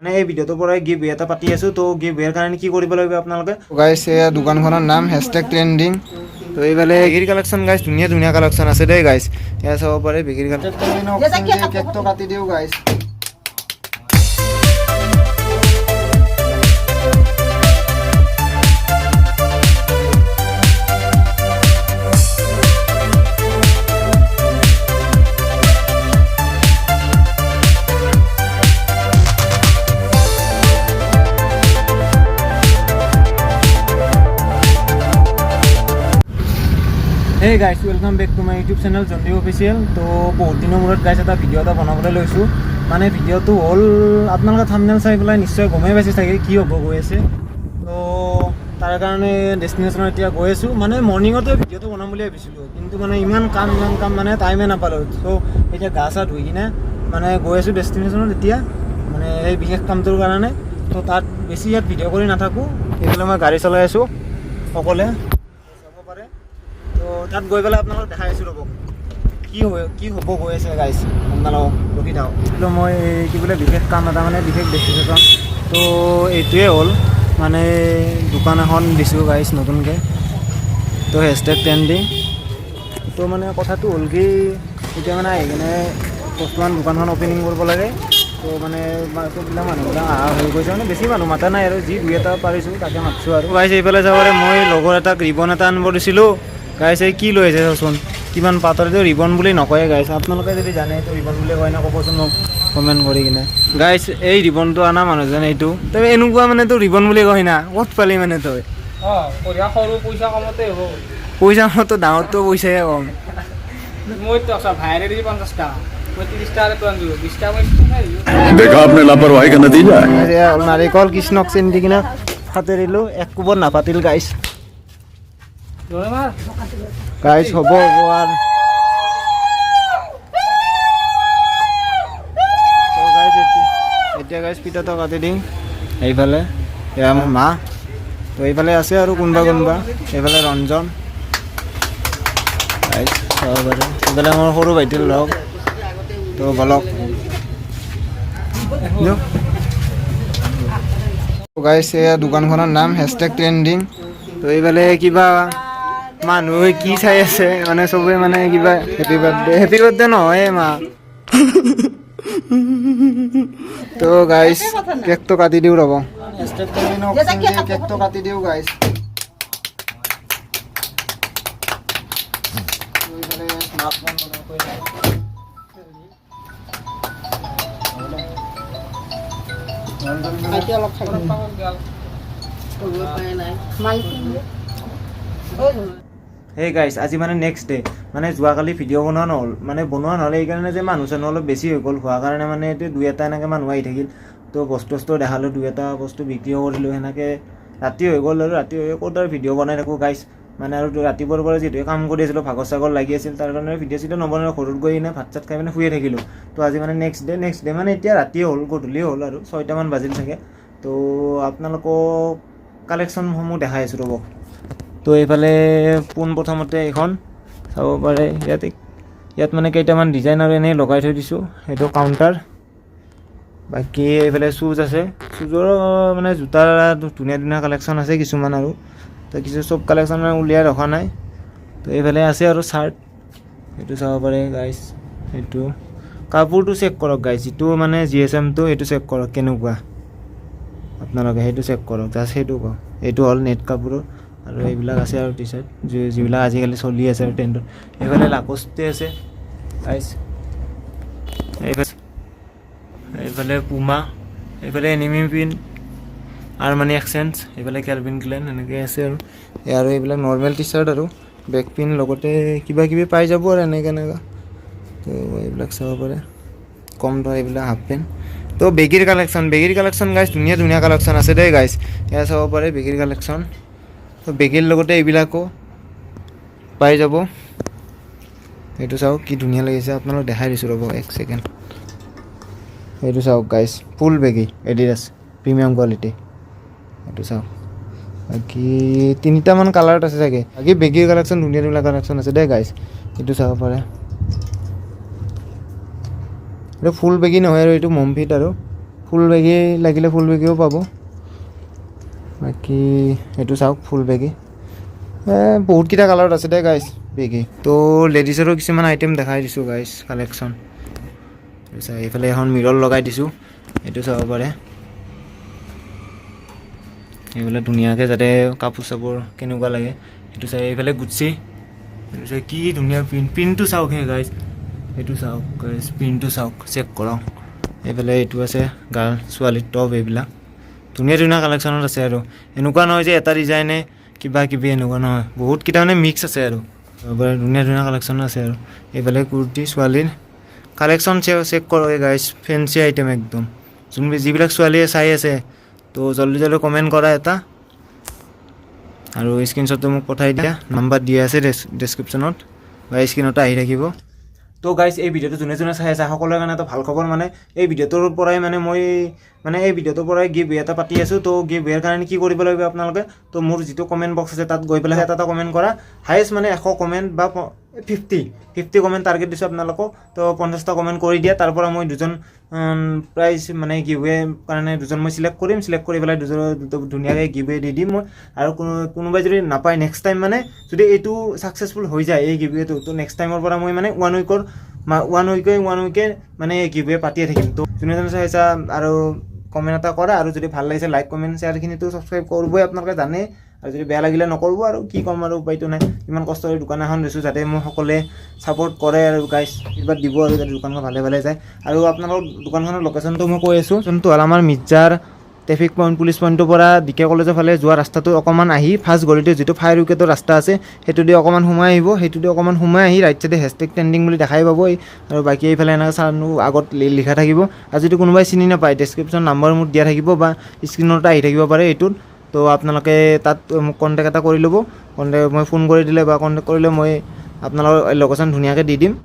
মানে এই ভিডিঅ'টোৰ পৰাই গিভ এটা পাতি আছোঁ। তো গিভ এৰ কাৰণে কি কৰিব লাগিব আপোনালোকে? গাইছ এয়া দোকানখনৰ নাম #ট্ৰেণ্ডিং। তো এইফালে বিক্ৰী কালেকশ্যন গাইছ, ধুনীয়া ধুনীয়া কালেকশ্যন আছে দেই গাইছ, এয়া চাব পাৰে বিক্ৰী কেকটো কাটি দিওঁ গাইছ। Hey guys, welcome back to my YouTube channel Jonty Official. তো বহুত দিনৰ মূৰত গাইছ এটা ভিডিঅ' এটা বনাবলৈ লৈছোঁ। মানে ভিডিঅ'টো হ'ল আপোনালোকে থাম্বনেইল চাই পেলাই নিশ্চয় গমেই পাইছে চাগে কি হ'ব গৈ আছে। তো তাৰ কাৰণে ডেষ্টিনেশ্যনত এতিয়া গৈ আছোঁ। মানে মৰ্ণিঙতে ভিডিঅ'টো বনাম বুলি ভাবিছিলোঁ, কিন্তু মানে ইমান কাম মানে টাইমে নাপালোঁ। ত' এতিয়া গা চা ধুই কিনে মানে গৈ আছোঁ ডেষ্টিনেশ্যনত এতিয়া, মানে সেই বিশেষ কামটোৰ কাৰণে। তো তাত বেছি ইয়াত ভিডিঅ' কৰি নাথাকোঁ, এইফালে মই গাড়ী চলাই আছোঁ অকলে, চাব পাৰে। তো তাত গৈ পেলাই আপোনালোকক দেখাই আছোঁ, ৰ'ব কি হ'ব গৈ আছে গাইছ, আপোনালোকক ৰখি থাকক। কিন্তু মই কি বোলে বিশেষ কাম এটা, মানে বিশেষ ডেষ্টিনেশ্যন। তো এইটোৱে হ'ল মানে দোকান এখন দিছোঁ গাইছ নতুনকৈ, তো #ট্ৰেণ্ডিং। তো মানে কথাটো হ'ল কি, এতিয়া মানে আহি কিনে বৰ্তমান দোকানখন অপেনিং কৰিব লাগে। তো মানে চববিলাক মানুহবিলাক অহা হৈ গৈছে, মানে বেছি মানুহ মাতা নাই আৰু, যি দুই এটা পাৰিছোঁ তাকে মাতিছোঁ আৰু গাইছ। এইফালে যাবৰে মই লগৰ এটাক ৰিবন এটা আনিব দিছিলোঁ গাইছ। এই কি লৈ আছে চাওকচোন, কিমান পাতলটো ৰিবন বুলি নকয়ে গাইছ। আপোনালোকে যদি জানে এইটো ৰিবন বুলি কয় না, ক'বচোন মোক কমেণ্ট কৰি কিনে গাইছ। এই ৰিবনটো অনা মানুহজন এইটো, তই এনেকুৱা মানে তোৰ ৰিবন বুলি কয় না, ক'ত পালি মানে তই? সৰু পইচা কমতে হ'ব। পইচা মতো ডাঙৰটো পইচাহে কম। মই ভাইৰে দিছোঁ 50 টকা, মই 30 টকাটো আনিলোঁ, 20 টকা মই देखा आपने लापरवाही का नतीजा है। নাৰিকল কৃষ্ণক চেনি দি কিনে ফাটি দিলোঁ, এক কোবত নাফাটিল গাইছ। গাইছ হ'ব আৰু এতিয়া গাইছ পিঠাটো কাটি দিম। এইফালে এয়া মোৰ মা, তো এইফালে আছে আৰু কোনোবা এইফালে ৰঞ্জন গাইছ চাব পাৰে। এইফালে মোৰ সৰু ভাইটিৰ লগ, তো বলক গাইছ এয়া দোকানখনৰ নাম #ট্ৰেণ্ডিং। তো এইফালে কিবা মানুহে কি চাই আছে, মানে চবে মানে কিবা হেপী বাৰ্থডে নহয় মা। তো গাইছ কেকটো কাটি দিওঁ, ৰ'ব কেকটো কাটি দিওঁ গাইছ। সেই গাইছ আজি মানে নেক্সট ডে, মানে যোৱাকালি ভিডিঅ' বনোৱা নহ'ল এইকাৰণে যে মানুহ চানুহ অলপ বেছি হৈ গ'ল, হোৱাৰ কাৰণে মানে এইটো দুই এটা এনেকৈ মানুহ আহি থাকিল। তো বস্তু দেখালোঁ, দুই এটা বস্তু বিক্ৰীও কৰিলোঁ, সেনেকৈ ৰাতি হৈ গ'ল। আৰু ৰাতি হৈ ক'ত আৰু ভিডিঅ' বনাই থাকোঁ গাইছ, মানে আৰু ৰাতিপুৱাৰ পৰা যিহেতু কাম কৰি আছিলোঁ, ভাগৰ চাগৰ লাগি আছিল, তাৰ কাৰণে ভিডিঅ' চিডিঅ' নবনাই ঘৰত গৈ কিনে ভাত চাত খাই মানে শুয়ে থাকিলোঁ। তো আজি মানে নেক্সট ডে মানে এতিয়া ৰাতিয়ে হ'ল, গধূলিয়ে হ'ল আৰু 6টামান বাজিল চাগে। তো আপোনালোকক কালেকশ্যনসমূহ দেখাই আছোঁ ৰ'ব। তো এইফালে পোনপ্ৰথমতে এইখন চাব পাৰে, ইয়াত মানে কেইটামান ডিজাইন আৰু এনেই লগাই থৈ দিছোঁ, সেইটো কাউণ্টাৰ। বাকী এইফালে শ্বুজ আছে, শ্বুজৰ মানে জোতাৰ ধুনীয়া ধুনীয়া কালেকশ্যন আছে কিছুমান, আৰু তো কিছু চব কালেকশ্যন মানে উলিয়াই ৰখা নাই। তো এইফালে আছে আৰু চাৰ্ট, সেইটো চাব পাৰে গাইছ। সেইটো কাপোৰটো চেক কৰক গাইছ, যিটো মানে GSMটো সেইটো চেক কৰক কেনেকুৱা, আপোনালোকে সেইটো চেক কৰক জাষ্ট, সেইটো কওক। এইটো হ'ল নেট কাপোৰৰ, আৰু এইবিলাক আছে আৰু টি চাৰ্ট যিবিলাক আজিকালি চলি আছে আৰু ট্ৰেণ্ডত। এইফালে লাকোষ্টে আছে গাইছ, এইফালে পুমা, এইফালে এনিমি প্ৰিণ্ট, আৰমানি এক্সচেঞ্জ, এইফালে কেলভিন ক্লেইন, এনেকৈ আছে আৰু এইবিলাক নৰ্মেল টি চাৰ্ট আৰু বেক পিন লগতে কিবা কিবি পাই যাব আৰু এনেকৈ। তো এইবিলাক চাব পাৰে কম ধৰ, এইবিলাক হাফ পেণ্ট। তো বেগীৰ কালেকশ্যন গাইছ, ধুনীয়া ধুনীয়া কালেকশ্যন আছে দেই গাইছ, এয়া চাব পাৰে বেগীৰ কালেকশ্যন। তো বেগীৰ লগতে এইবিলাকো পাই যাব। এইটো চাওক কি ধুনীয়া লাগিছে, আপোনালোক দেখাই দিছোঁ ৰ'ব এক ছেকেণ্ড। এইটো চাওক গাইছ, ফুল বেগী এডিডাছ প্ৰিমিয়াম কোৱালিটি, এইটো চাওক। বাকী 3টামান কালাৰত আছে চাগে। বাকী বেগীৰ কালেকশ্যন ধুনীয়া ধুনীয়া কালেকশ্যন আছে দেই গাইছ, এইটো চাব পাৰে। এইটো ফুল বেগী নহয় আৰু এইটো মমফিট আৰু ফুল বেগী লাগিলে ফুল বেগীও পাব। বাকী এইটো চাওক ফুল বেগী, বহুতকেইটা কালাৰত আছে দে গাইছ বেগী। তো লেডিছৰো কিছুমান আইটেম দেখাই দিছোঁ গাইছ কালেকশ্যন। এইফালে এখন মিৰৰ লগাই দিছোঁ, এইটো চাব পাৰে। এইফালে ধুনীয়াকৈ যাতে কাপোৰ চাপোৰ কেনেকুৱা লাগে সেইটো চাই। এইফালে গুচি এইটো চাই, কি ধুনীয়া প্ৰিণ্টটো চাওক হে গাইছ, এইটো চাওক গাইছ, প্ৰিণ্টটো চাওক, চেক কৰক। এইফালে এইটো আছে গাৰ্ল ছোৱালীৰ টপ, এইবিলাক ধুনীয়া ধুনীয়া কালেকশ্যনত আছে। আৰু এনেকুৱা নহয় যে এটা ডিজাইনে কিবা কিবি, এনেকুৱা নহয়, বহুতকেইটা মানে মিক্স আছে আৰু ধুনীয়া ধুনীয়া কালেকশ্যন আছে। আৰু এইফালে কুৰ্তি ছোৱালীৰ কালেকশ্যন চেক কৰক গাইছ, ফেঞ্চি আইটেম একদম। যিবিলাক ছোৱালীয়ে চাই আছে তো জলদি জলদি কমেণ্ট কৰা এটা, আৰু স্ক্ৰীনশ্বটটো মোক পঠাই দিয়া। নাম্বাৰ দিয়া আছে ডেছক্ৰিপশ্যনত বা স্ক্ৰীণতে আহি থাকিব। তো গাইছ এই ভিডিঅ'টো যোনে যোনে চাই আছে সকলোৰে কাৰণে এটা ভাল খবৰ, মানে এই ভিডিঅ'টোৰ পৰাই মই এই ভিডিঅ'টোৰ পৰাই গিভ ৱে এটা পাতি আছোঁ। তো গিভ ৱেৰ কাৰণে কি কৰিব লাগিব আপোনালোকে, তো মোৰ যিটো কমেণ্ট বক্স আছে তাত গৈ পেলাই এটা কমেণ্ট কৰা। হায়েষ্ট মানে 100 কমেণ্ট বা 50 কমেণ্ট টাৰ্গেট দিছোঁ আপোনালোকক। তো 50টা কমেণ্ট কৰি দিয়া, তাৰ পৰা মই দুজন প্ৰাইজ মানে গিভ ৱে কাৰণে দুজন মই চিলেক্ট কৰিম। চিলেক্ট কৰি পেলাই দুজন ধুনীয়াকৈ গিভ ৱে দি দিম মই। আৰু কোনোবাই যদি নাপায় নেক্সট টাইম, মানে যদি এইটো ছাকচেছফুল হৈ যায় এই গিভ ৱেটো, তো নেক্সট টাইমৰ পৰা মই মানে ওৱান উইকে মানে গিভ ৱে পাতিয়ে থাকিম। তো যোনে যোনে চাইছা আৰু কমেণ্ট এটা কৰা, আৰু যদি ভাল লাগিছে লাইক কমেণ্ট শ্বেয়াৰখিনিতো ছাবস্ক্ৰাইব কৰিবই, আপোনালোকে জানে। আৰু যদি বেয়া লাগিলে নকৰিব, আৰু কি ক'ম আৰু উপায়টো নাই। ইমান কষ্ট কৰি দোকান এখন দিছোঁ যাতে মোক সকলোৱে ছাপোৰ্ট কৰে আৰু গাইছ কিবা দিব, আৰু যাতে দোকানখন ভালে ভালে যায়। আৰু আপোনালোকৰ দোকানখনৰ লোকেশ্যনটো মই কৈ আছোঁ, যোনটো হ'ল আমাৰ মিৰ্জাৰ ট্ৰেফিক পইণ্ট, পুলিচ পইণ্টৰ পৰা ডিকে কলেজৰ ফালে যোৱা ৰাস্তাটো অকণমান আহি ফাৰ্ষ্ট গলিটো যিটো ফায়াৰ উইকেটৰ ৰাস্তা আছে সেইটো দি অকণমান সোমাই আহিব। সেইটো দি অকণমান সোমাই আহি ৰাইট চাইডে হেছটেগ ট্ৰেণ্ডিং বুলি দেখাই পাব। আৰু বাকী এইফালে এনেকৈ চানো আগত লিখা থাকিব। আৰু যদি কোনোবাই চিনি নাপায় ডেছক্ৰিপশ্যন নাম্বাৰ মোৰ দিয়া থাকিব বা স্ক্ৰীণতে আহি থাকিব পাৰে এইটোত। তো আপোনালোকে তাত মোক কণ্টেক্ট এটা কৰি ল'ব। মই ফোন কৰি দিলে বা কণ্টেক্ট কৰিলে মই আপোনালোকৰ লোকেশ্যন ধুনীয়াকৈ দি দিম।